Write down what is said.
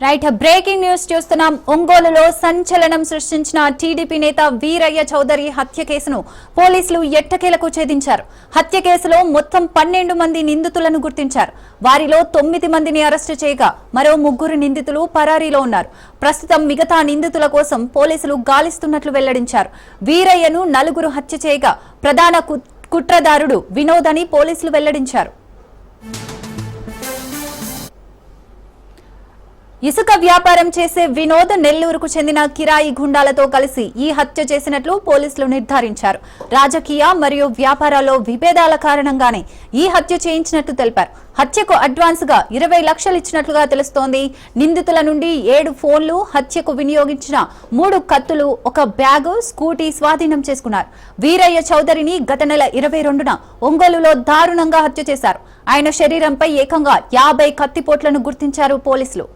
Right breaking news చూస్తున్నాం. ఒంగోలులో సంచలనం సృష్టించిన టీడీపీ నేత వీరయ్య చౌదరి హత్య కేసును పోలీసులు ఎట్టకేలకు ఛేదించారు. హత్య కేసులో మొత్తం 12 మంది నిందితులను గుర్తించారు. వారిలో 9 మందిని అరెస్టు చేయగా మరో 3 నిందితులు పరారీలో ఉన్నారు. ప్రస్తుతం మిగతా నిందితుల కోసం పోలీసులు గాలిస్తున్నట్లు వెల్లడించారు. వీరయ్యను 4 హత్య చేయగా ప్రధాన కుట్రదారుడు వినోద్ అని పోలీసులు వెల్లడించారు. ఇసుక వ్యాపారం చేసే వినోద్ నెల్లూరుకు చెందిన కిరాయి గుండాలతో కలిసి ఈ హత్య చేసినట్లు పోలీసులు నిర్ధారించారు. రాజకీయ మరియు వ్యాపారాల్లో విభేదాల కారణంగానే ఈ హత్య చేయించినట్లు తెలిపారు. హత్యకు అడ్వాన్స్ గా 20 లక్షలు ఇచ్చినట్లుగా తెలుస్తోంది. నిందితుల నుండి 7 ఫోన్లు, హత్యకు వినియోగించిన 3 కత్తులు, ఒక బ్యాగు, స్కూటీ స్వాధీనం చేసుకున్నారు. వీరయ్య చౌదరిని గత నెల 22న ఒంగోలులో దారుణంగా హత్య చేశారు. ఆయన శరీరంపై ఏకంగా 50 కత్తిపోట్లను గుర్తించారు పోలీసులు.